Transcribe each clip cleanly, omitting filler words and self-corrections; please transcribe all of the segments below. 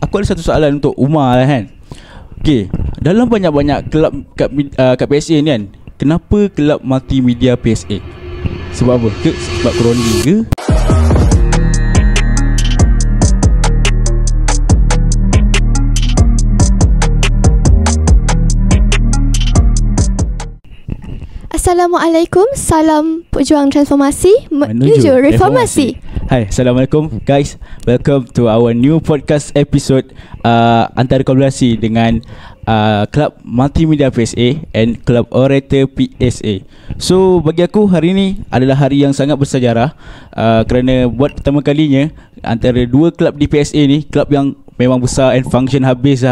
aku ada satu soalan untuk Umar lah kan. Okay, dalam banyak-banyak kelab kat PSA ni kan, kenapa kelab multimedia PSA? Sebab apa? Sebab kroni ke? Assalamualaikum, salam pejuang transformasi menuju reformasi. Hai, Assalamualaikum guys. Welcome to our new podcast episode antara kolaborasi dengan Club Multimedia PSA and Club Orator PSA. So bagi aku hari ni adalah hari yang sangat bersejarah kerana buat pertama kalinya antara dua kelab di PSA ni, kelab yang memang besar and function habis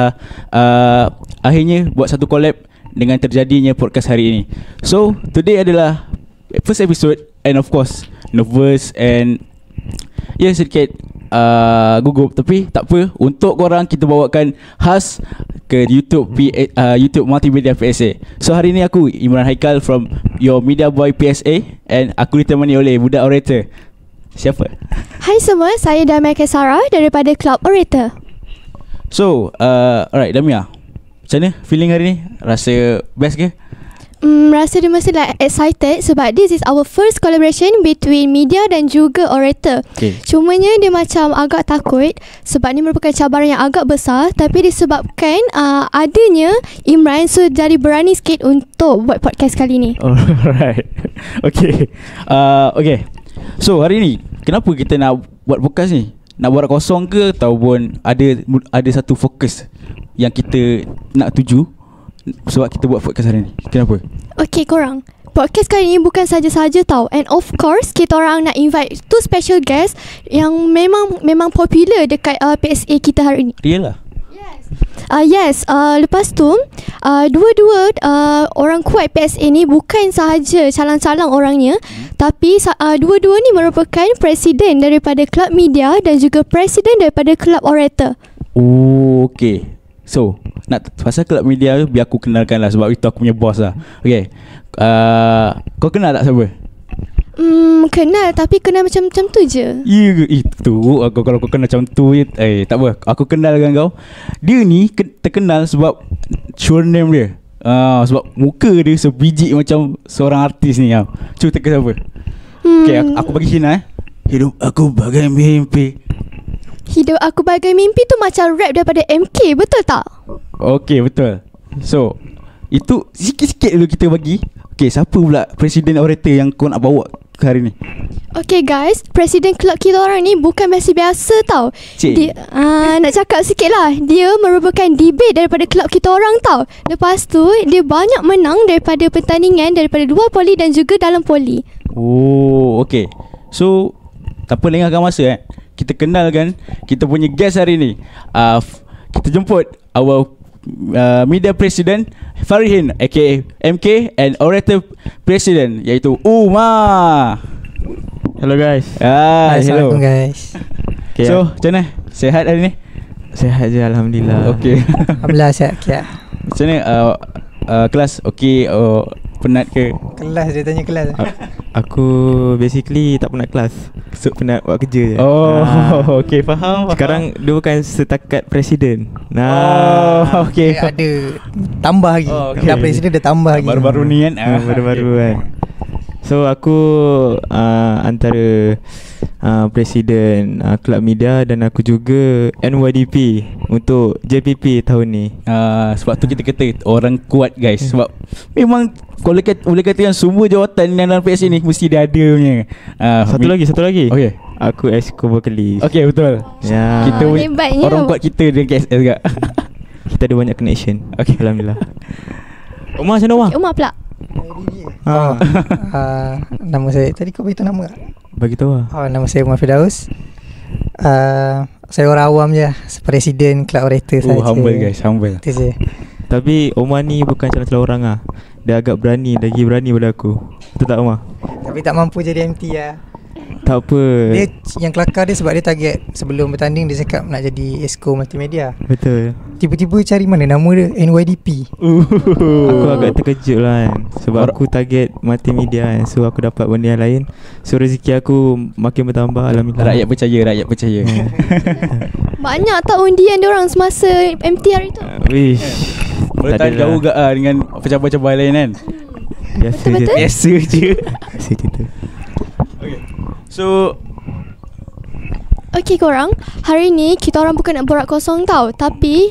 akhirnya buat satu collab dengan terjadinya podcast hari ini. So today adalah first episode and of course nervous and sedikit gugup, tapi tak apa, untuk korang kita bawakan khas ke YouTube YouTube Multimedia PSA. So hari ni aku Imran Haikal from your Media Boy PSA and aku ditemani oleh budak Orator. Siapa? Hai semua, saya Damia Kesara daripada Club Orator. So alright Damia, macam mana feeling hari ni? Rasa best ke? Rasa dia mesti like excited sebab this is our first collaboration between media dan juga Orator. Cumanya dia macam agak takut sebab ni merupakan cabaran yang agak besar, tapi disebabkan adanya Imran, so jadi berani sikit untuk buat podcast kali ni. Alright. Okay. So hari ni kenapa kita nak buat podcast ni? Nak buat kosong ke ataupun ada satu fokus yang kita nak tuju sebab kita buat podcast hari ni? Kenapa? Okay korang, podcast kali ni bukan saja-saja tau. And of course kita orang nak invite two special guest yang memang popular dekat PSA kita hari ni. Real lah? Yes. Lepas tu dua-dua orang kuat PSA ni bukan sahaja calang-calang orangnya, tapi dua-dua ni merupakan presiden daripada Club Media dan juga presiden daripada Club Orator. Oh, okay. So nak pasal Club Media tu biar aku kenalkan lah, sebab itu aku punya boss lah. Okay, kau kenal tak siapa? Kenal, tapi kenal macam tu je. Ya ke? Itu kalau kau kenal macam tu je, tak apa, aku kenal dengan kau. Dia ni terkenal sebab surname dia, sebab muka dia sebiji macam seorang artis ni. Cuba teka siapa? Okay, aku bagi Hina. Hidup aku bagai mimpi. Hidup aku bagai mimpi tu macam rap daripada MK, betul tak? Okay, betul. So itu sikit-sikit dulu kita bagi. Okay, siapa pula presiden Orator yang kau nak bawa ke hari ni? Okay guys, presiden kelab kita orang ni bukan biasa-biasa tau. Dia, nak cakap sikit lah, dia merupakan debate daripada kelab kita orang tau. Lepas tu dia banyak menang daripada pertandingan daripada luar poli dan juga dalam poli. Oh, okay. So tak apa lengahkan masa kita kenalkan kita punya guest hari ni. Kita jemput our media president Farihin aka MK and Orator president iaitu Umar. Hello guys. Hello. Assalamualaikum guys. Okay, so macam mana? Sihat hari ni? Sihat je alhamdulillah. Okay. Alhamdulillah sihat. Macam mana kelas? Okay, penat ke? Kelas, dia tanya kelas. Aku basically tak penat kelas, so penat buat kerja je. Okay, faham. Sekarang dia bukan setakat presiden. Okay, ada tambah lagi. Dah presiden dah tambah lagi. Baru-baru ni kan. Baru-baru kan. So aku antara presiden Club Media dan aku juga NYDP untuk JPP tahun ni. Sebab tu kita kata orang kuat guys. Sebab memang boleh kata yang semua jawatan yang dalam PSA ni mesti dia ada punya. Satu lagi. Okay. Aku ex-co vocalist. Okay, betul. Ya. Kita orang kuat kita dengan KSS juga. Kita ada banyak connection. Okay, alhamdulillah. Umar macam mana? Umar pula. Nama saya, tadi kau beritahu nama tak? Bagi tahu lah. Nama saya Umar Firdaus. Saya orang awam je, presiden Club Orator saja. Humble guys, humble. Itu je. Tapi Umar ni bukan calon-calon orang lah. Dia agak lagi berani pada aku. Betul tak Umar? Tapi tak mampu jadi MT lah. Tak apa. Dia yang kelakar dia sebab dia target sebelum bertanding dia cakap nak jadi Exco Multimedia. Betul. tiba-tiba cari mana nama dia NYDP. Aku agak terkejut lah kan, sebab aku target multimedia kan. So aku dapat benda yang lain. So rezeki aku makin bertambah, alhamdulillah. Rakyat percaya. Banyak tak undian diorang semasa MT hari tu? Wish. Boleh Tak tahan adalah. jauh ke dengan pecabar-pecabar lain kan? Biasa Betul-betul? je. Biasa je. Biasa kita. So Okay korang, hari ni kita orang bukan nak borak kosong tau. Tapi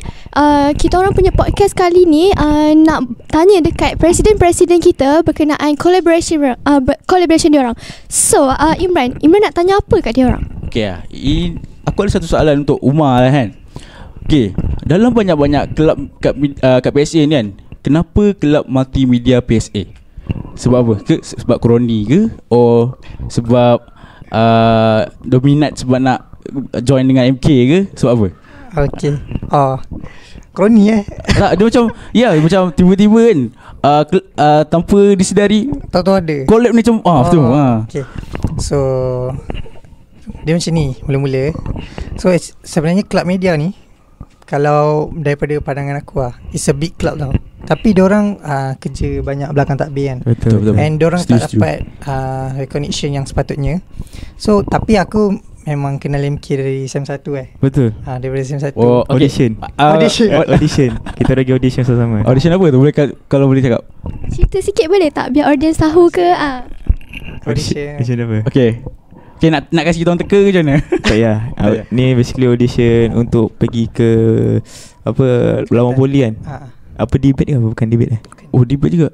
kita orang punya podcast kali ni nak tanya dekat presiden-presiden kita berkenaan collaboration diorang. So Imran nak tanya apa kat diorang? okay lah, aku ada satu soalan untuk Umar lah kan. Okay, dalam banyak-banyak kelab kat PSA ni kan, kenapa kelab multimedia PSA? Sebab apa? Sebab kroni ke? Or sebab dominat sebab nak join dengan MK ke? Sebab apa? Okay. Kroni Tak, dia macam macam tiba-tiba kan tanpa disedari tahu-tahu ada. collab ni macam betul. Okay. So dia macam ni mula-mula. So sebenarnya Club Media ni, kalau daripada pandangan aku it's a big club tau. Tapi diorang kerja banyak belakang takbir kan. Betul. And diorang tak Setuju. dapat recognition yang sepatutnya. So tapi aku memang kenal MK dari SEM 1 Betul. daripada SEM 1. Oh, okay. Audition. Audition. Kita lagi audition sama-sama. Audition apa tu? Boleh kalau boleh cakap? Cerita sikit boleh tak biar audience tahu ke? Audition apa? Okay, nak kasi kita orang teka ke macam mana? Tak payah. Ni basically audition untuk pergi ke apa, lawan poli kan. Apa debate ke apa? Bukan debate Oh, debate juga.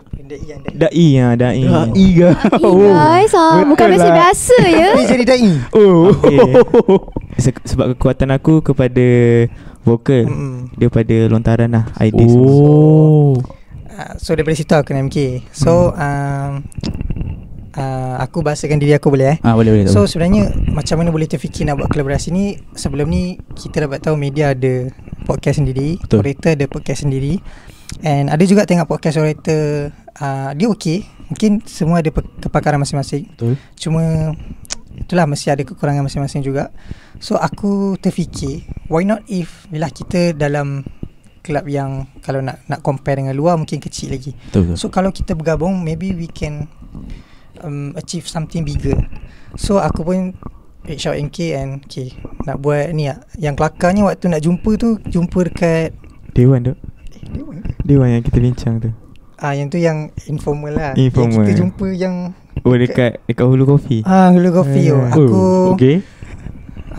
Da'i. Da'i ke? Guys, bukan betul lah. biasa ya. Ni jadi da'i. Okay. Sebab kekuatan aku kepada vokal, dia pada lontaran lah, idea semua. So daripada situ aku kenal MK. So aku bahasakan diri aku boleh Boleh. So sebenarnya macam mana boleh terfikir nak buat kolaborasi ni? Sebelum ni kita dapat tahu media ada podcast sendiri, Betul. orator ada podcast sendiri, and ada juga tengok podcast orator. Dia okey, mungkin semua ada kepakaran masing-masing. Betul. Cuma itulah, mesti ada kekurangan masing-masing juga. So aku terfikir, why not if bila kita dalam kelab yang kalau nak compare dengan luar mungkin kecil lagi. Betul. So kalau kita bergabung, maybe we can achieve something bigger. So aku pun reach out MK and nak buat ni lah. Yang kelakarnya waktu nak jumpa dekat Dewan tu. Dewan yang kita bincang tu. yang tu yang informal lah. Informal. Yang kita jumpa yang dekat Hulu Coffee. Hulu Coffee tu. Okay.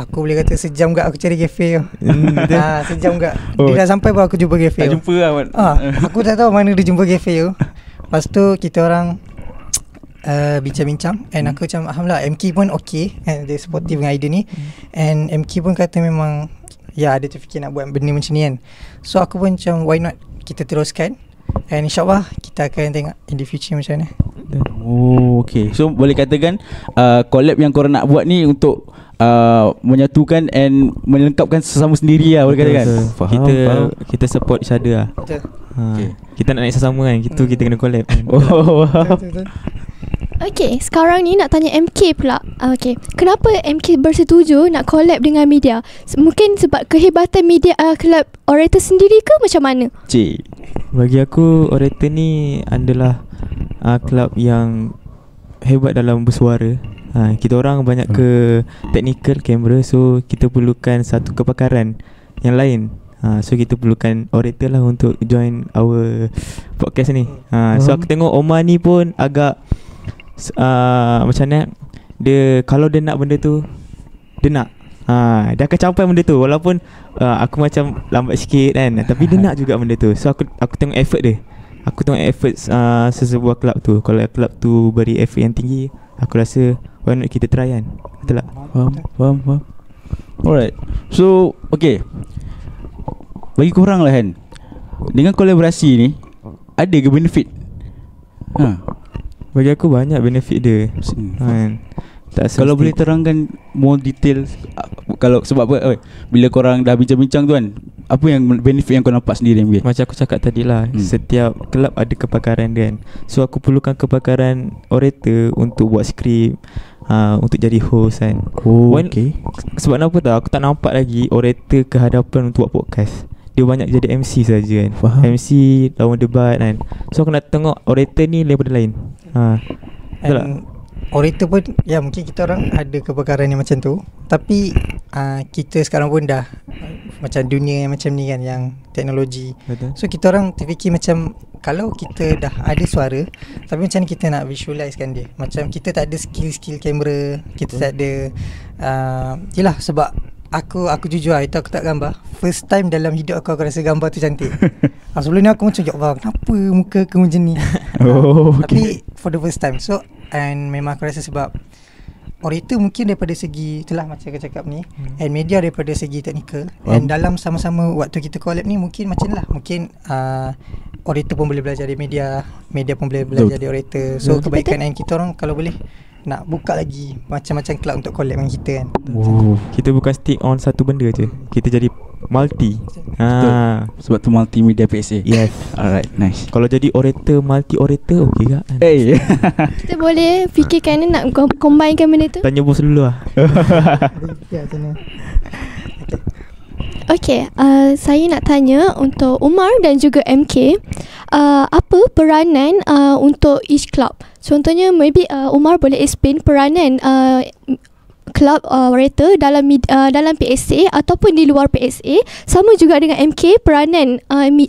Aku boleh kata sejam gak aku cari kafe tu. Betul. Sejam gak. Dia dah sampai baru aku jumpa kafe Tak tu. jumpa lah Wan. Aku tak tahu mana dia jumpa kafe tu. Lepas tu kita orang bincang-bincang, and aku macam alhamdulillah MK pun okay, and dia supportive dengan idea ni, and MK pun kata memang ada terfikir nak buat benda macam ni kan. So aku pun macam why not kita teruskan, and insyaAllah kita akan tengok in the future macam mana. Okay. So boleh katakan collab yang korang nak buat ni untuk menyatukan and melengkapkan sesama sendiri lah, boleh katakan. Faham. Kita support each other lah. Betul. Okay. Kita nak naik sesama kan. Kita kena collab. Betul. Okay, sekarang ni nak tanya MK pula. Okay, kenapa MK bersetuju nak collab dengan media? Mungkin sebab kehebatan media kelab orator sendiri ke macam mana? Cik. Bagi aku, orator ni adalah kelab yang hebat dalam bersuara. Kita orang banyak ke technical kamera, so kita perlukan satu kepakaran yang lain. So kita perlukan orator lah untuk join our podcast ni. So aku tengok Omar ni pun agak macam mana, dia kalau dia nak benda tu, dia nak. Dia akan capai benda tu, walaupun aku macam lambat sikit kan, tapi dia nak juga benda tu. So aku tengok effort dia. Aku tengok effort sesebuah kelab tu. Kalau kelab tu beri effort yang tinggi, aku rasa why not kita try kan. Betul tak? Faham. Alright. So okay, bagi korang lah kan, dengan kolaborasi ni ada ke benefit? Bagi aku banyak benefit dia kan. Kalau boleh terangkan more detail, kalau sebab apa, bila korang dah bincang-bincang tu kan, apa yang benefit yang kau nampak sendiri MK? Macam aku cakap tadi lah, setiap kelab ada kepakaran dia kan. So aku perlukan kepakaran orator untuk buat skrip, untuk jadi host kan. Okay. Sebab apa tahu, aku tak nampak lagi orator ke hadapan untuk buat podcast. dia banyak jadi MC saja kan. Faham. MC lawan debat kan. So aku nak tengok orator ni daripada lain. Betul tak? And orator pun ya mungkin kita orang ada kepakaran yang macam tu, tapi kita sekarang pun dah macam dunia yang macam ni kan, yang teknologi. Betul. So kita orang terfikir macam kalau kita dah ada suara, tapi macam mana kita nak visualizekan dia. Macam kita tak ada skill kamera, kita tak ada yelah, sebab Aku jujur lah, itu aku tak gambar. First time dalam hidup aku rasa gambar tu cantik. Sebelum ni aku macam, ya Allah, kenapa muka aku macam ni? Tapi for the first time. So, and memang aku rasa sebab orator mungkin daripada segi, itulah macam aku cakap ni, and media daripada segi teknikal. And dalam sama-sama waktu kita collab ni, mungkin macam lah, mungkin orator pun boleh belajar dari media pun boleh belajar dari orator. So kebaikan and kita orang kalau boleh nak buka lagi macam-macam club untuk collab dengan kita kan. Kita bukan stick on satu benda je, kita jadi multi. Sebab tu multimedia PSA. Yes. Alright, nice. Kalau jadi orator, multi orator, okey tak? Kita boleh fikirkan nak combinekan benda tu. Tanya bos dulu lah. Okay, saya nak tanya untuk Umar dan juga MK, apa peranan untuk each club? Contohnya maybe Umar boleh explain peranan club orator dalam PSA ataupun di luar PSA. Sama juga dengan MK, peranan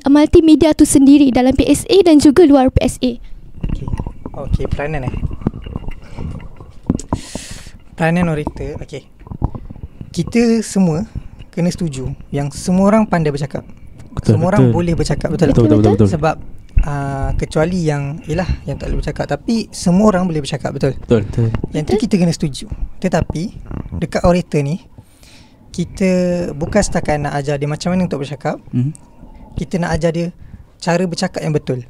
multimedia tu sendiri dalam PSA dan juga luar PSA. Okay, peranan peranan orator. Okay, kita semua kena setuju yang semua orang pandai bercakap. Semua orang boleh bercakap, betul. Sebab kecuali yang yang tak boleh bercakap, tapi semua orang boleh bercakap, betul. Yang tu kita kena setuju. Tetapi dekat orator ni, kita bukan setakat nak ajar dia macam mana untuk bercakap, kita nak ajar dia cara bercakap yang betul.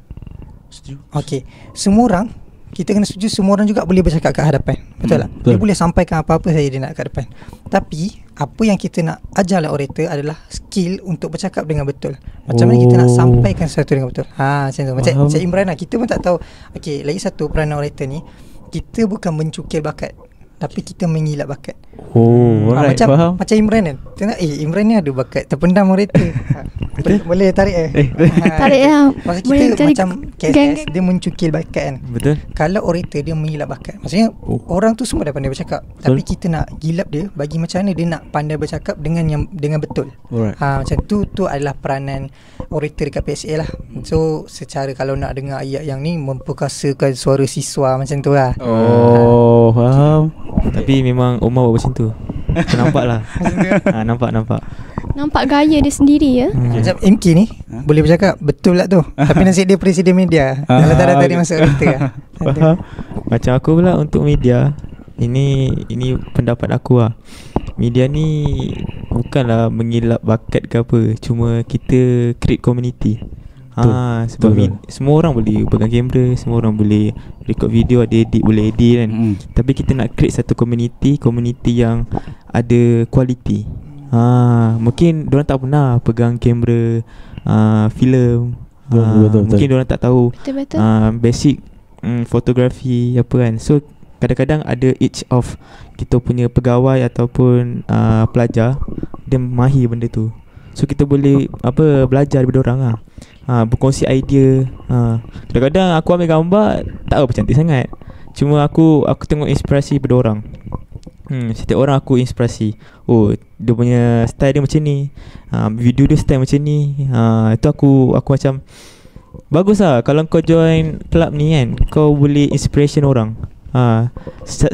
Setuju. Okay, semua orang kita kena setuju, semua orang juga boleh bercakap kat hadapan, betul tak? Dia boleh sampaikan apa-apa saja dia nak kat depan. Tapi apa yang kita nak ajar lah orator adalah skill untuk bercakap dengan betul. Macam mana kita nak sampaikan sesuatu dengan betul. Macam tu. Macam Imran lah, kita pun tak tahu. Okay, lagi satu peranan orator ni, kita bukan mencukil bakat, tapi kita mengilap bakat. Alright, macam Imran kan. Tengok Imran ni ada bakat terpendam orator. Boleh tarik tarik lah. Maksud kita macam KSS, dia mencukil bakat kan. Betul. Kalau orator dia mengilap bakat, maksudnya orang tu semua dah pandai bercakap, tapi kita nak gilap dia bagi macam mana dia nak pandai bercakap dengan betul. Macam tu adalah peranan orator dekat PSA lah. So secara kalau nak dengar ayat yang ni, memperkasakan suara siswa macam tu lah. Faham. Tapi memang Umar buat macam tu. Nampak lah. Nampak gaya dia sendiri ya. Macam MK ni boleh bercakap betul lah tu. Tapi nasib dia presiden media. Kalau tak ada tadi masuk orator lah. Macam aku pula untuk media, ini pendapat aku lah. Media ni bukanlah mengilap bakat ke apa, cuma kita create community. Sebab semua orang boleh pegang kamera, semua orang boleh record video, ada edit, boleh edit kan. Tapi kita nak create satu community yang ada quality. Mungkin diorang tak pernah pegang kamera filem. Mungkin diorang tak tahu basic fotografi apa kan. So kadang-kadang ada each of kita punya pegawai ataupun pelajar, dia mahir benda tu. So kita boleh belajar daripada orang lah. Berkongsi idea. Kadang-kadang aku ambil gambar tak apa cantik sangat, cuma aku tengok inspirasi daripada orang. Setiap orang aku inspirasi. Dia punya style dia macam ni, video dia style macam ni. Itu aku macam bagus lah. Kalau kau join club ni kan, kau boleh inspiration orang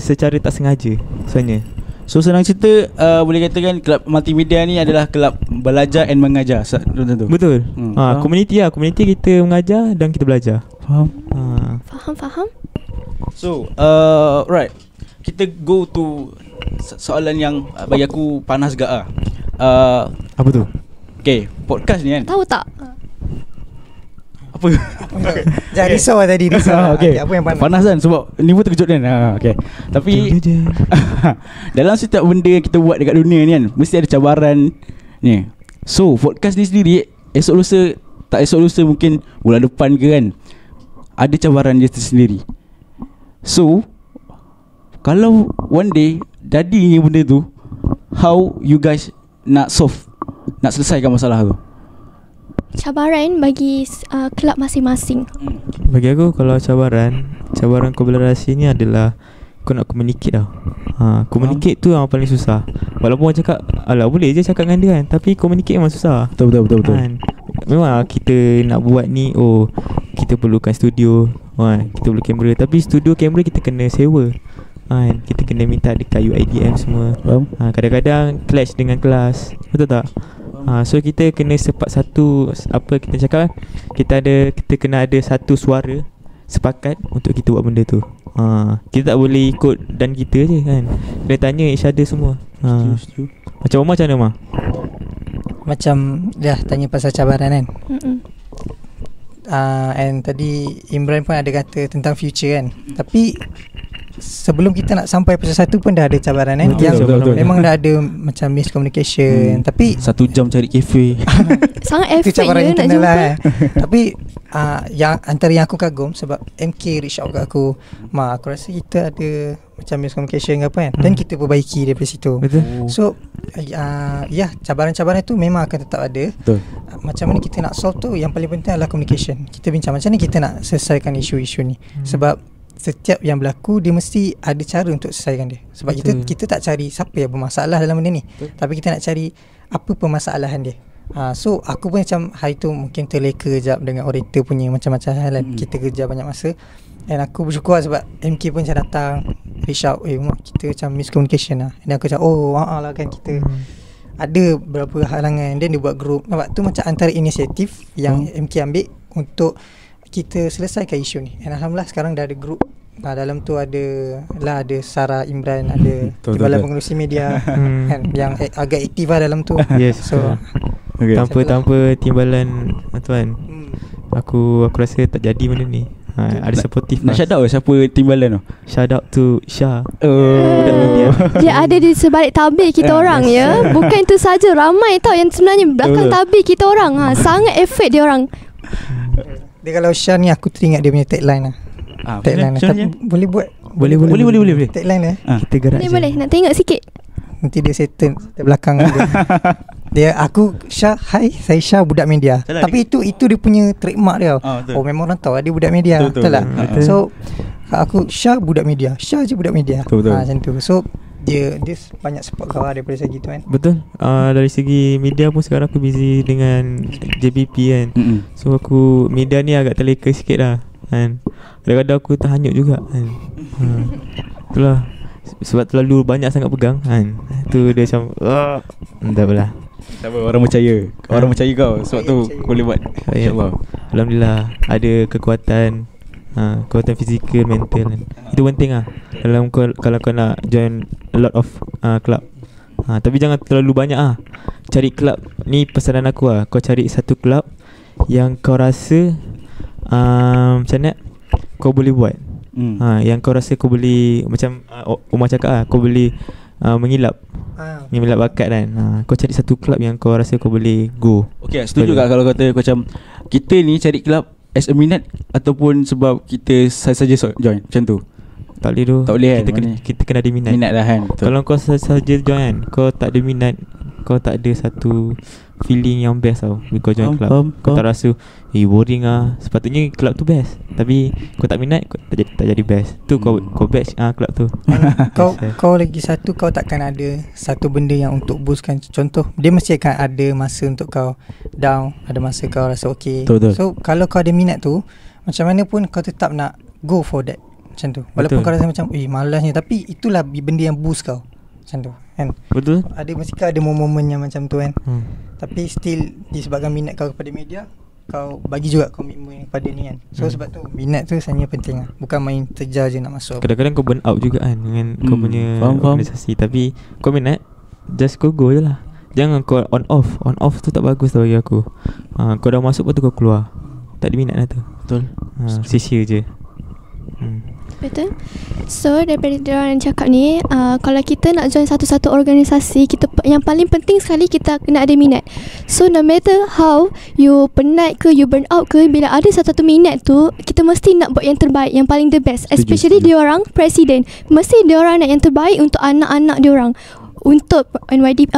secara tak sengaja sebenarnya. So senang cerita, boleh katakan kelab multimedia ni adalah kelab belajar and mengajar. Betul. Community lah. Community kita mengajar dan kita belajar. Faham? Faham. So right, kita go to soalan yang bagi aku panas gak lah. Apa tu? Okay, podcast ni kan, Tahu tak? apa? Jangan risau lah tadi. Okay. Apa yang panas kan, sebab ni pun terkejut kan. Okay. Tapi dalam setiap benda yang kita buat dekat dunia ni kan, mesti ada cabaran ni. So podcast ni sendiri, esok lusa mungkin bulan depan ke kan, ada cabaran dia tersendiri. So kalau one day jadi benda tu, how you guys nak selesaikan masalah tu? cabaran bagi kelab masing-masing? Bagi aku kalau cabaran kolaborasi ni adalah kau nak communicate tau. Communicate tu yang paling susah. Walaupun orang cakap alah boleh je cakap dengan dia kan, tapi communicate memang susah. Betul. Kan? Memang kita nak buat ni, kita perlukan studio, kita perlu kamera. Tapi studio kamera kita kena sewa, kita kena minta ada kayu IDM semua. Kadang-kadang clash dengan kelas. Betul tak? So kita kena sepak satu, apa kita cakap, kita kena ada satu suara sepakat untuk kita buat benda tu. Kita tak boleh ikut dan kita je kan. Kena tanya each other semua. Macam Omar macam mana Omar? Macam dah tanya pasal cabaran kan. And tadi Imran pun ada kata tentang future kan. Tapi sebelum kita nak sampai pasal satu pun dah ada cabaran kan. Betul. Memang dah ada macam miscommunication. Tapi 1 jam cari kafe. Sangat itu effort cabaran je nak internal jumpa. lah. Tapi yang antara yang aku kagum sebab MK reach out kat aku, aku rasa kita ada macam miscommunication ke apa kan, dan kita perbaiki daripada situ. Betul. So cabaran-cabaran tu memang akan tetap ada. Betul. Macam mana kita nak solve tu, yang paling penting adalah communication. Kita bincang macam mana kita nak selesaikan isu-isu ni. Sebab setiap yang berlaku dia mesti ada cara untuk selesaikan dia. Sebab kita tak cari siapa yang bermasalah dalam benda ni. Tapi kita nak cari apa permasalahan dia. So aku pun macam hari tu mungkin terleka kejap dengan orator punya macam-macam hal kan. Kita kerja banyak masa. Dan aku bersyukur sebab MK pun macam datang reach out, kita macam miscommunication lah. Dan aku macam lah kan, kita ada beberapa halangan. Dan dia buat group. Nampak tu macam antara inisiatif yang MK ambil untuk kita selesaikan isu ni. Dan Alhamdulillah sekarang dah ada group. Dalam tu ada Sarah, Imran, ada Timbalan Pengerusi Media kan, yang agak aktif lah dalam tu. Yes. So tanpa timbalan tuan, aku rasa tak jadi benda ni. Ada supportive. Nak shout out siapa timbalan tu? Shout out to Syah. Dia ada di sebalik tabir kita orang ya. Bukan itu saja, ramai tau yang sebenarnya belakang tabir kita orang. Sangat effort dia orang. Dia kalau Syah ni aku teringat dia punya tagline lah. Tagline lah. Boleh buat. Boleh. Tagline lah. Kita gerak je. Boleh nak tengok sikit. Nanti dia settle belakang dia. Aku Syah, hai, saya Syah budak media. Tapi itu dia punya trademark dia. Memang orang tahu dia budak media. Betul tak? So aku Syah budak media. Syah je budak media. Macam tu. So dia banyak support kau daripada segi tu kan. Betul. Dari segi media pun sekarang aku busy dengan JBP kan. So aku media ni agak terleka sikit lah kan. Kadang-kadang aku terhanyut juga kan. Itulah sebab terlalu banyak sangat pegang kan. Tu dia macam tak apalah. Siapa orang percaya? Orang percaya kau. Sebab tu kau boleh buat. InsyaAllah. Alhamdulillah ada kekuatan, kekuatan fizikal, mental kan. Itu penting lah kalau kau nak join a lot of club. Tapi jangan terlalu banyak cari club. Ni pesanan aku kau cari satu club yang kau rasa macam mana kau boleh buat. Yang kau rasa kau boleh, macam Umar cakap kau boleh mengilap bakat kan. Kau cari satu club yang kau rasa kau boleh go. Okay, setuju tak kalau kata macam kita ni cari club as a minat ataupun sebab kita saja join macam tu? Tak boleh tu. Tak boleh kan? Kita kena ada minat. Minat lah kan. Kalau kau saja join kan, kau tak ada minat, kau tak ada satu feeling yang best tau. Kau join club, kau tak rasa boring sepatutnya club tu best, tapi kau tak minat, kau tak jadi best. Tu kau best club tu. Kau lagi satu, kau takkan ada satu benda yang untuk boostkan. Contoh, dia mesti akan ada masa untuk kau down, ada masa kau rasa okay. So kalau kau ada minat tu, macam mana pun kau tetap nak go for that. Macam tu. Walaupun kau rasa macam malasnya, tapi itulah benda yang boost kau. Macam tu kan. Betul. Mesti ada momen-momen yang macam tu kan. Tapi still disebabkan minat kau kepada media, kau bagi juga komitmen kepada ni kan. So sebab tu minat tu sebenarnya penting lah. Bukan main terjar je nak masuk. Kadang-kadang kau burn out juga kan dengan kau punya organisasi. Tapi kau minat, just go je lah. Jangan kau on off tu tak bagus tau bagi aku. Kau dah masuk, lepas tu kau keluar, tak ada minat lah tu. Betul. Sia-sia je. Betul. So daripada diorang yang cakap ni, kalau kita nak join satu-satu organisasi, kita yang paling penting sekali kita kena ada minat. So no matter how you penat ke, you burn out ke, bila ada satu-satu minat tu, kita mesti nak buat yang terbaik, yang paling the best. Especially diorang presiden, mesti diorang nak yang terbaik untuk anak-anak diorang, untuk NYD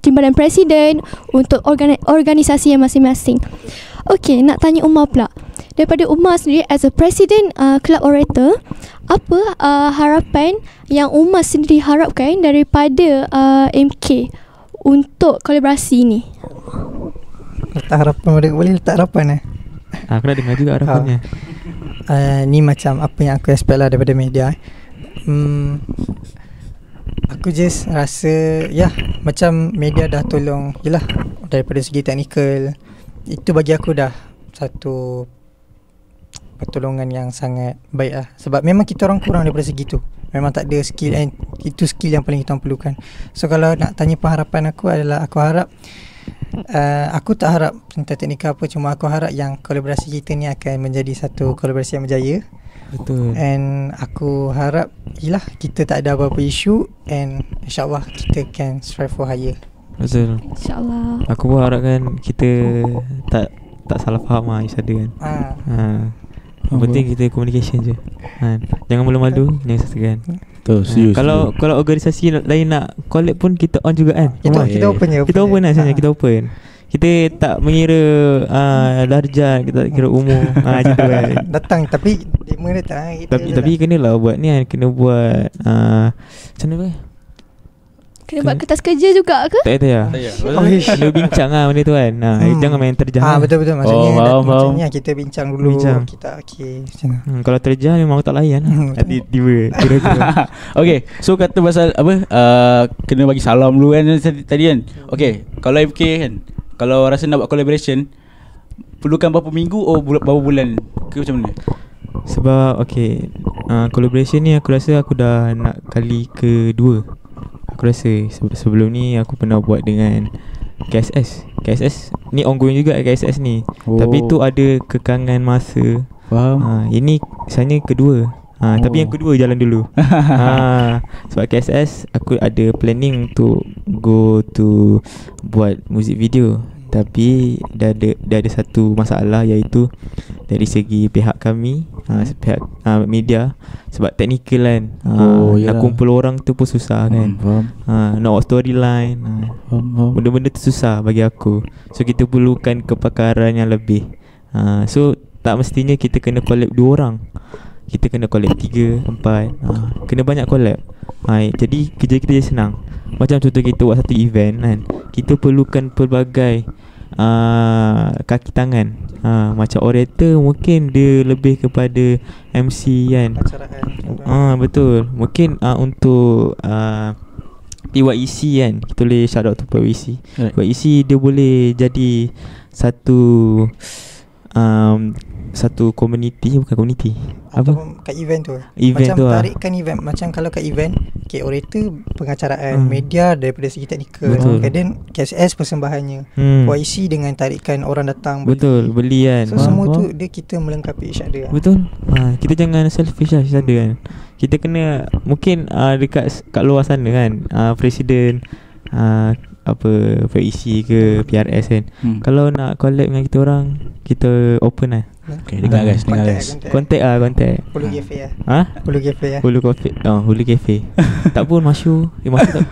timbalan presiden, untuk organisasi yang masing-masing. Okay, nak tanya Umar pula. Daripada Umar sendiri as a president Club Orator, apa harapan yang Umar sendiri harapkan daripada MK untuk kolaborasi ni? Letak harapan, boleh letak harapan Aku nak dengar juga harapannya. Ni macam apa yang aku expect lah daripada media. Aku just rasa macam media dah tolong jelah daripada segi teknikal. Itu bagi aku dah satu pertolongan yang sangat baik lah. Sebab memang kita orang kurang daripada segi tu. Memang tak ada skill, and itu skill yang paling kita orang perlukan. So kalau nak tanya pengharapan aku adalah, aku harap aku tak harap tentang teknikal apa, cuma aku harap yang kolaborasi kita ni akan menjadi satu kolaborasi yang berjaya. Betul. And aku harap kita tak ada apa-apa isu, and insyaAllah kita can strive for higher. Betul. InsyaAllah. Aku pun harapkan kita tak salah faham each other kan. Yang penting kita communication je. Jangan malu-malu, jangan sesegan. Kalau organisasi lain nak collab pun kita on juga kan. Kita open je. Kita open lah sebenarnya, kita open. Kita tak mengira darjat, kita tak kira umur. Macam tu kan. Datang tapi demo datang. Tapi kenalah buat ni kan, kena buat macam mana Kena buat kertas kerja juga ke? Tak ya. Kena bincang lah benda tu kan. Jangan main terjah. Betul-betul. Maksudnya maksudnya kita bincang dulu. Kita kalau terjah memang aku tak layan lah. Tiba-tiba. Okay, so kata pasal apa, kena bagi salam dulu kan tadi kan. Okay, kalau MK kan, kalau rasa nak buat collaboration, perlukan berapa minggu berapa bulan ke macam mana? Sebab okay, collaboration ni aku rasa aku dah nak kali kedua. Aku rasa sebelum ni aku pernah buat dengan KSS ni ongoing juga KSS ni. Tapi tu ada kekangan masa. Faham. Ini sebenarnya kedua. Tapi yang kedua jalan dulu. Sebab KSS aku ada planning untuk go to buat music video. Tapi dah ada satu masalah, iaitu dari segi pihak kami, pihak media. Sebab teknikal kan, nak kumpul orang tu pun susah kan. Nak buat storyline, benda-benda tu susah bagi aku. So kita perlukan kepakaran yang lebih. So tak mestinya kita kena collab 2 orang. Kita kena collab 3, 4, kena banyak collab. Jadi kerja kita je senang. Macam contoh kita buat satu event kan, kita perlukan pelbagai kaki tangan. Macam orator mungkin dia lebih kepada MC kan. Betul. Mungkin untuk PYEC kan, kita boleh shout out to PYEC. PYEC dia boleh jadi satu community, bukan community, apa kat event tu. Event macam tu tarikkan event. Macam kalau kat event, orator pengacaraan, media daripada segi teknikal, and then KSS persembahannya, YC dengan tarikan orang datang betul beli kan. So semua tu dia kita melengkapi each other. Betul. Kita jangan selfish lah each other kan. Kita kena mungkin dekat kat luar sana kan, presiden apa PIC ke PRS kan. Kalau nak collab dengan kita orang, kita open lah. Okay, dengar guys. Kontak. Hulu Cafe lah. Hulu Cafe lah. Hulu Cafe. Tak pun Masyu. Masyu tak.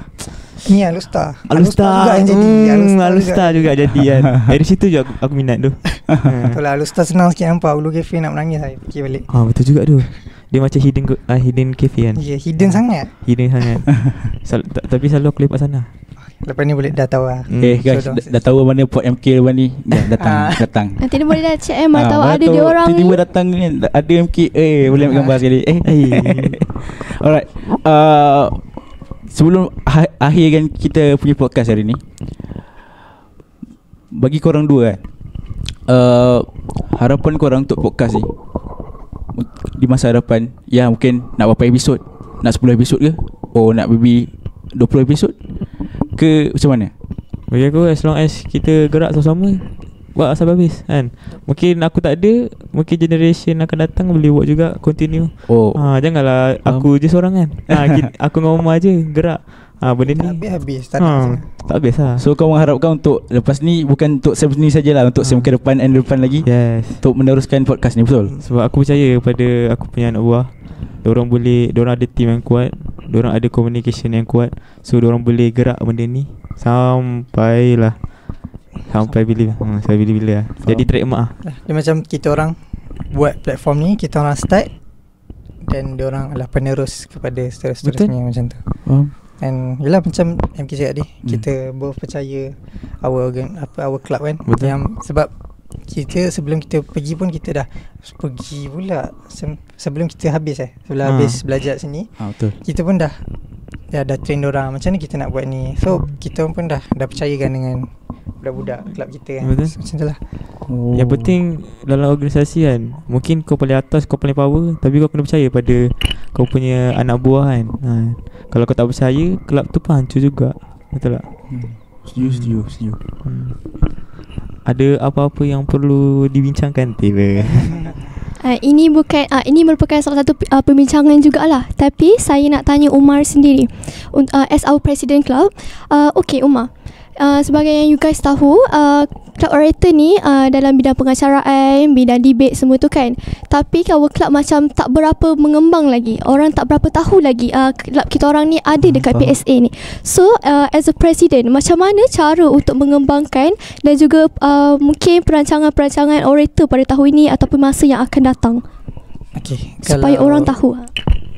Ni Alustar juga yang jadi. Alustar juga jadi kan. Dari situ je aku minat tu. Kalau Alustar senang sikit nampak. Hulu Cafe nak menangis saya fikir balik. Betul juga tu. Dia macam hidden cafe kan. Ya, hidden sangat. Tapi selalu aku lepak sana. Lepas ni boleh dah tahu lah. Guys, dah tahu mana port MK lepas ni. Datang. Nanti dia boleh dah check tahu ada dia orang ni. Tiba-tiba datang ni, ada MK. Boleh ambil gambar sekali. Alright. Sebelum akhirkan kita punya podcast hari ni, bagi korang dua kan, harapan korang untuk podcast ni di masa hadapan, ya mungkin nak berapa episod? Nak 10 episod ke? Nak maybe 20 episod ke macam mana? Bagi aku, as long as kita gerak sama-sama, buat sampai habis kan. Mungkin aku tak ada, mungkin generation akan datang boleh buat juga, continue. Janganlah aku je seorang kan. Aku dengan Umar je gerak. Benda ni habis-habis tak habis lah. So kau mengharapkan untuk lepas ni, bukan untuk sem ni sajalah, untuk sem ke depan and depan lagi, untuk meneruskan podcast ni, betul? Sebab aku percaya pada aku punya anak buah. Diorang ada team yang kuat, diorang ada communication yang kuat. So diorang boleh gerak benda ni Sampai bila lah. Jadi trademark lah. Dia macam kita orang buat platform ni, kita orang start dan dia orang adalah penerus kepada seterusnya macam tu. And yelah macam MK cakap tadi, kita both percaya our club kan. Betul. Yang sebab kita sebelum kita pergi pun kita dah pergi pula sebelum kita habis habis belajar sini. Betul. Kita pun dah train dorang macam ni kita nak buat ni. So kita pun dah percayakan dengan budak-budak kelab kita kan. Betul. Macam tu lah. Yang penting dalam organisasi kan, mungkin kau paling atas, kau paling power, tapi kau kena percaya pada kau punya anak buah kan. Kalau kau tak percaya, kelab tu pun hancur juga. Betul tak? Setuju. Ada apa-apa yang perlu dibincangkan tiba? Ini merupakan salah satu perbincangan jugalah. Tapi saya nak tanya Umar sendiri, as our president club. Okay Umar, sebagai yang you guys tahu, club orator ni dalam bidang pengacaraan, bidang debate semua tu kan. Tapi our club macam tak berapa mengembang lagi. Orang tak berapa tahu lagi club kita orang ni ada dekat PSA ni. So as a president, macam mana cara untuk mengembangkan dan juga mungkin perancangan-perancangan orator pada tahun ini ataupun masa yang akan datang, supaya orang tahu.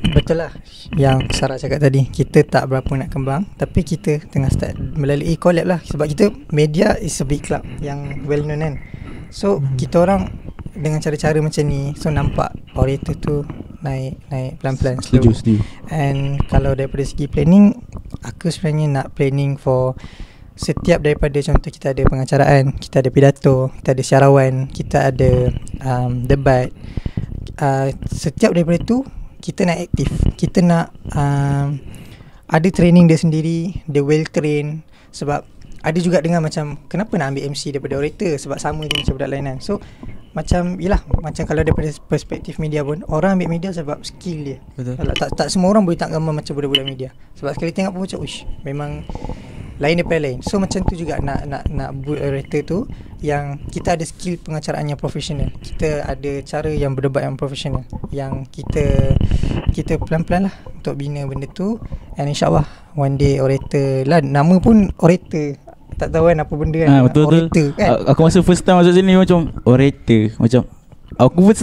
Betul lah yang Sarah cakap tadi, kita tak berapa nak kembang, tapi kita tengah start melalui collab lah. Sebab kita media is a big club yang well known kan. So kita orang dengan cara-cara macam ni, so nampak orator tu naik pelan-pelan, slow. Setuju. And kalau daripada segi planning, aku sebenarnya nak planning for setiap daripada, contoh kita ada pengacaraan, kita ada pidato, kita ada syarawan, kita ada debat. Setiap daripada tu kita nak aktif, kita nak ada training dia sendiri, dia well train. Sebab ada juga dengar macam kenapa nak ambil MC daripada orator, sebab sama je macam budak lain kan. So macam yelah, macam kalau daripada perspektif media pun, orang ambil media sebab skill dia. Betul. Tak semua orang boleh tak gambar macam budak-budak media. Sebab sekali tengok pun macam memang lain daripada lain. So macam tu juga nak buat orator tu yang kita ada skill pengacaraan yang profesional, kita ada cara yang berdebat yang profesional, yang kita pelan-pelan lah untuk bina benda tu. And insyaAllah one day orator lah, nama pun orator, tak tahu kan apa benda kan. Betul. Orator kan. Aku masa first time masuk sini macam orator, macam aku pun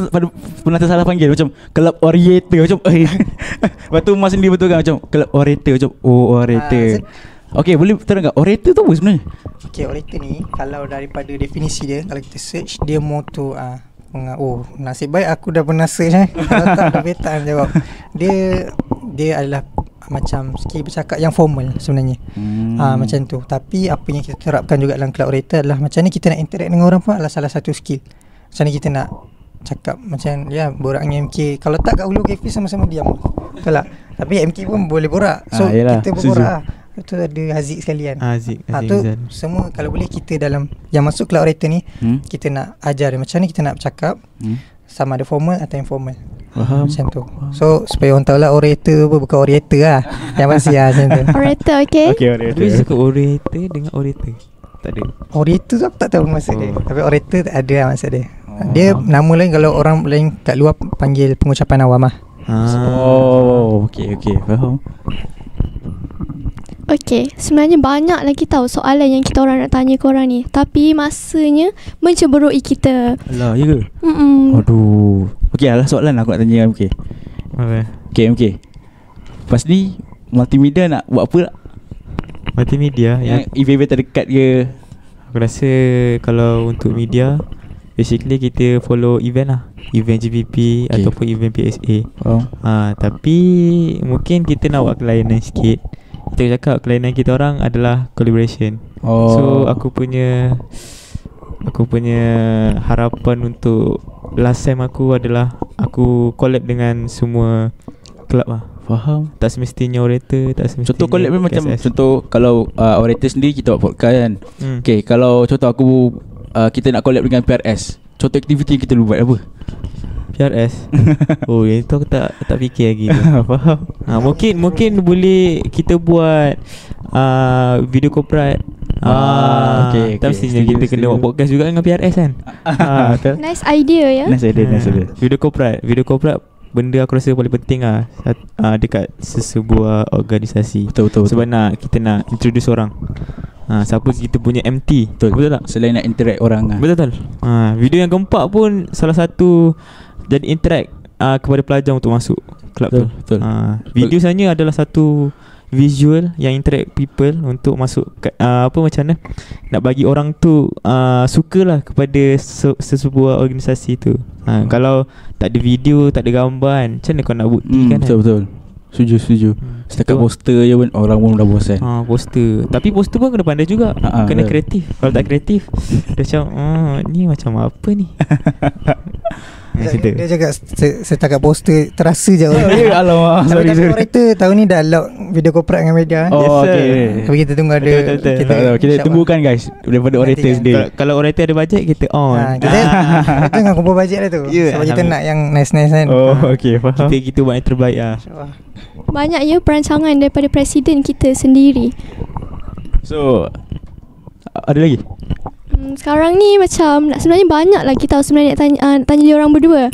pernah tersalah panggil macam club orator macam lepas tu Mas sendiri betul kan macam club orator macam orator. Okay, boleh terangkan orator tu apa sebenarnya? Okay, orator ni kalau daripada definisi dia, kalau kita search, dia more to nasib baik aku dah pernah search kalau tak dah betan jawab. Dia adalah macam skill bercakap yang formal sebenarnya. Macam tu. Tapi apa yang kita terapkan juga dalam club orator adalah macam ni kita nak interact dengan orang pun adalah salah satu skill. Macam ni kita nak cakap macam borak dengan MK. Kalau tak kat Hulu Cafe sama-sama diam. Betul tak? Tapi MK pun boleh borak. So kita berborak itu ada Haziq sekalian. Haziq tu semua kalau boleh kita dalam yang masuk club orator ni, kita nak ajar dia macam ni kita nak bercakap, sama ada formal atau informal. Macam tu. So supaya orang tahu lah orator apa, bukan orator lah. Yang pasti lah macam tu. Orator, okay Dia suka orator dengan orator. Tak ada. Orator tu aku tak tahu maksud dia. Tapi orator ada lah maksud dia. Dia nama lain, kalau orang lain kat luar panggil pengucapan awam lah. Okay, faham. Okay, sebenarnya banyak lagi tahu soalan yang kita orang nak tanya korang ni, tapi masanya menceburui kita. Alah, ya ke? Aduh. Okay, alah soalan aku nak tanya MK. Okay, MK. Lepas ni multimedia nak buat apa tak? Multimedia yang event terdekat ke? Aku rasa kalau untuk media, basically kita follow event lah, event GPP ataupun event PSA. Tapi mungkin kita nak buat kelainan sikit. Kita cakap kelainan kita orang adalah collaboration. So aku punya harapan untuk last time aku adalah aku collab dengan semua club lah. Faham. Tak semestinya orator, tak semestinya. Contoh collab ni macam contoh kalau orator sendiri kita buat podcast kan. Okay, kalau contoh aku kita nak collab dengan PRS, contoh aktiviti kita buat apa? PRS. Itu aku tak fikir lagi tu. Faham. Mungkin boleh kita buat video corporate. Okay. Tak mestinya kita kena buat podcast juga dengan PRS kan. Nice idea ya. Nice idea. Video corporate benda aku rasa paling penting lah dekat sebuah organisasi. Betul. Sebab kita nak introduce orang. Siapa kita punya MT. Betul tak? Selain nak interact orang lah. Betul. Video yang keempat pun salah satu jadi interact kepada pelajar untuk masuk kelab tu. Betul. Video sebenarnya adalah satu visual yang interact people untuk masuk macam mana nak bagi orang tu sukalah kepada sebuah organisasi tu. Kalau tak ada video, tak ada gambar kan, macam mana kau nak buktikan? Betul. Setuju. Setakat poster je pun orang pun dah bosan. Poster. Tapi poster pun kena pandai juga. Kena kreatif. Kalau tak kreatif dia macam ni macam apa ni? Dia cakap setakat poster terasa je orang. Alamak, sorry. Tapi operator tahun ni dah lock video corporate dengan media. Okay. Tapi kita tunggu ada. Kita tunggukan guys daripada operator sendiri. Kalau operator ada bajet kita on. Kita tengah kumpul bajet dah tu. Sebab kita nak yang nice-nice kan. Okay, faham. Kita buat yang terbaik lah. Banyak perancangan daripada presiden kita sendiri. So ada lagi? Sekarang ni macam sebenarnya banyak lagi tahu sebenarnya nak tanya dia orang berdua.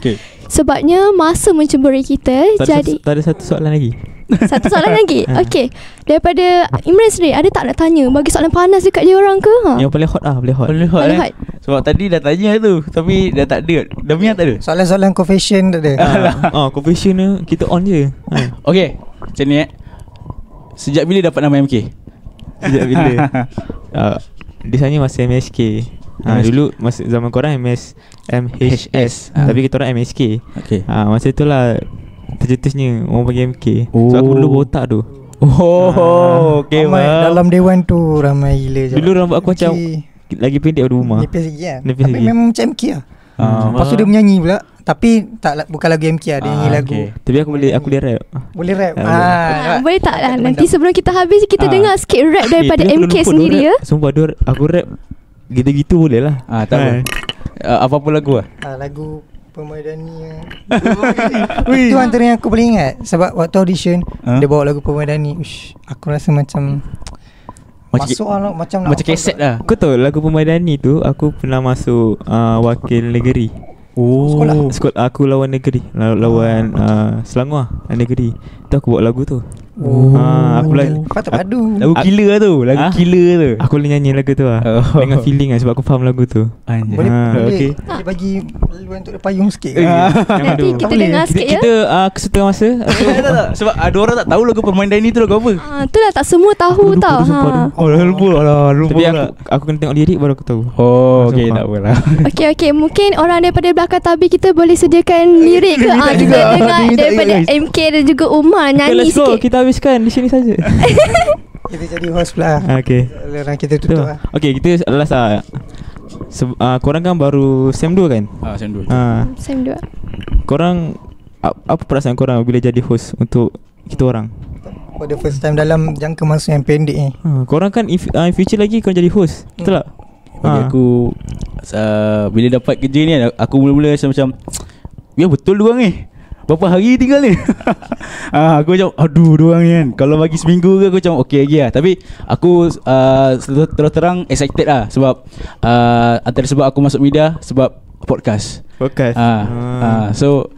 Sebabnya masa mencemburi kita. Jadi tak ada satu soalan lagi. Satu soalan lagi. Okey. Daripada Imran sendiri, ada tak nak tanya bagi soalan panas dekat dia orang ke? Yang paling hot Paling hot. Sebab tadi dah tanya tu, tapi dah tak ada. Dah minyak tak ada. Soalan-soalan confession tak ada. Confession ni kita on je. Okey. Macam ni sejak bila dapat nama MK? Sejak bila? Di sana masih MSK. Dulu masa zaman korang MHS. Tapi kita orang MSK. Masa itulah tercetusnya orang panggil MK. So aku dulu botak tu. Okay. Dalam dewan tu ramai gila je. Dulu rambut aku macam lagi pendek daripada rumah. Nipis lagi kan. Tapi memang macam MK lah. Lepas tu dia menyanyi pula. Tapi bukan lagu MK lah. Dia nyanyi lagu. Tapi aku boleh rap. Boleh rap. Boleh tak lah. Nanti sebelum kita habis kita dengar sikit rap daripada MK sendiri ya. Sumpah aku rap gitu-gitu boleh lah. Tak apa. Apa-apa lagu lah. Lagu Permadani. Itu antara yang aku paling ingat. Sebab waktu audition dia bawa lagu Permadani. Aku rasa macam masuk lah, macam keset lah. Kau tahu lagu Permadani tu aku pernah masuk wakil negeri. Sekolah aku lawan negeri. Lawan Selangor negeri. Tu aku buat lagu tu. Aku patut padu. Lagu killer lah tu. Lagu killer tu. Aku boleh nyanyi lagu tu lah. Dengan feeling lah. Sebab aku faham lagu tu. Boleh bagi laluan untuk payung sikit. Nanti kita dengar sikit ya. Kita kesetengah masa. Tak. Sebab ada orang tak tahu lagu Permadani tu lagu apa. Itulah tak semua tahu tau. Lupa. Tapi aku kena tengok lirik baru aku tahu. Okay, tak apalah. Okay. Mungkin orang daripada belakang tabir kita boleh sediakan lirik ke? Kita dengar daripada MK dan juga Umar nyanyi sikit. Let's go. Kita habiskan di sini saja. Kita jadi host pula. Okay. Orang kita tutup lah. Okay, kita last lah. Korang kan baru SEM 2 kan? SEM 2. SEM 2. Korang apa perasaan korang bila jadi host untuk kita orang? For the first time dalam jangka masa yang pendek ni. Korang kan in future lagi korang jadi host. Betul tak? Bagi aku bila dapat kerja ni aku mula-mula macam ya betul diorang ni. Berapa hari tinggal ni? Aku macam diorang ni kan. Kalau bagi seminggu ke aku macam okey lagi lah. Tapi aku terus terang excited lah. Sebab antara sebab aku masuk media sebab podcast. So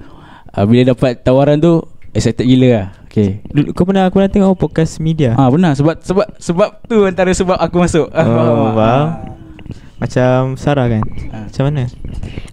bila dapat tawaran tu excited gila lah. Okay. Kau pernah tengok podcast media? Pernah. Sebab tu antara sebab aku masuk. Macam Sarah kan? Macam mana?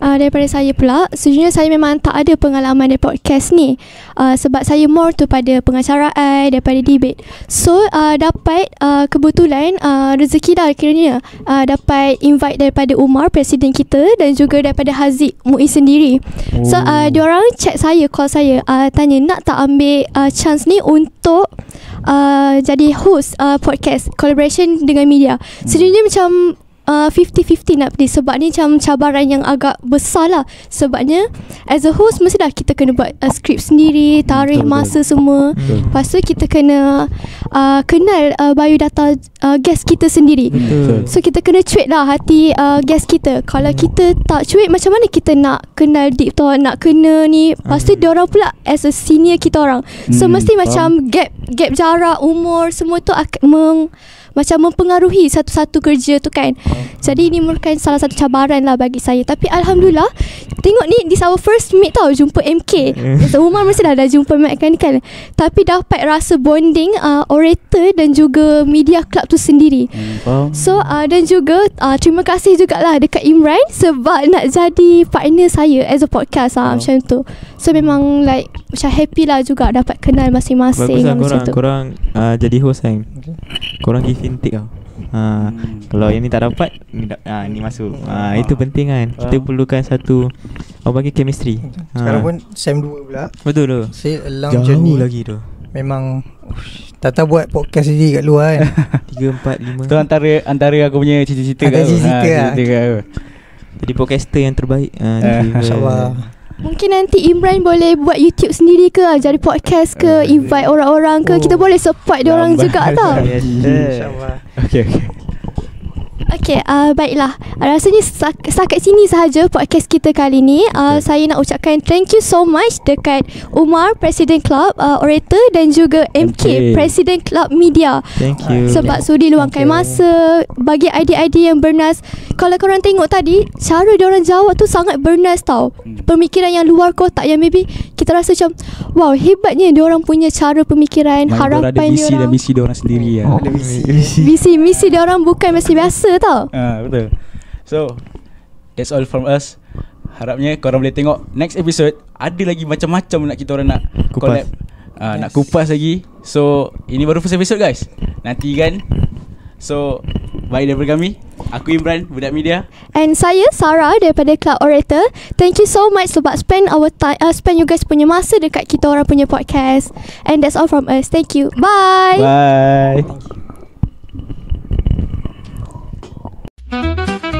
Daripada saya pula, sejujurnya saya memang tak ada pengalaman di podcast ni. Sebab saya more tu pada pengacaraan, daripada debate. So dapat kebetulan rezeki dah kiranya dapat invite daripada Umar, presiden kita, dan juga daripada Haziq Muiz sendiri. So diorang chat saya, call saya, tanya nak tak ambil chance ni untuk jadi host podcast collaboration dengan media. Sejujurnya macam 50-50 nak pilih. Sebab ni macam cabaran yang agak besar lah. Sebabnya as a host mesti dah kita kena buat skrip sendiri, tarikh masa semua. Lepas tu kita kena kenal biodata guest kita sendiri. So kita kena cuit lah hati guest kita. Kalau kita tak cuit, macam mana kita nak kenal deep tu, nak kena ni. Lepas tu diorang pula as a senior kita orang. So mesti macam gap jarak umur semua tu akan macam mempengaruhi satu-satu kerja tu kan. Jadi ini merupakan salah satu cabaran lah bagi saya. Tapi Alhamdulillah tengok ni, this our first meet tau, jumpa MK. So Umar mesti dah jumpa Mac kan. Tapi dapat rasa bonding orator dan juga media club tu sendiri. So dan juga terima kasih jugalah dekat Imran sebab nak jadi partner saya as a podcast macam tu. So memang like macam happy lah juga dapat kenal masing-masing. Bagus lah korang jadi host kan. Korang give intake tau. Kalau yang ni tak dapat ni masuk. Itu penting kan. Kita perlukan satu orang panggil chemistry. Sekarang pun SEM 2 pula. Betul tu. Say a long jauh journey lagi tu. Memang Tata buat podcast sendiri kat luar kan. 3, 4, 5. Tu antara aku punya cita-cita Ada cita-cita lah. Jadi podcaster yang terbaik. InsyaAllah. Mungkin nanti Imran boleh buat YouTube sendiri ke, jadi podcast ke, invite orang-orang ke. Kita boleh support dia orang juga tau. InsyaAllah. Okay. Okay, baiklah. Rasanya setakat sini sahaja podcast kita kali ni. Saya nak ucapkan thank you so much dekat Umar, Presiden Club Orator, dan juga MK, Presiden Club Media. Thank you. Sebab sudi luangkan masa bagi idea-idea yang bernas. Kalau korang tengok tadi, cara diorang jawab tu sangat bernas tau. Pemikiran yang luar kotak yang maybe kita rasa macam wow, hebatnya diorang punya cara pemikiran, harapan diorang. Ada misi diorang sendiri lah. Ada Misi diorang bukan misi biasa tau. Betul. So that's all from us. Harapnya korang boleh tengok next episode. Ada lagi macam-macam nak kita orang nak collab, nak kupas lagi. So ini baru first episode guys. Nanti kan. So baik daripada kami, aku Imran, budak media, and saya Sarah daripada Club Orator. Thank you so much sebab spend you guys punya masa dekat kita orang punya podcast. And that's all from us. Thank you. Bye. Bye. Thank you.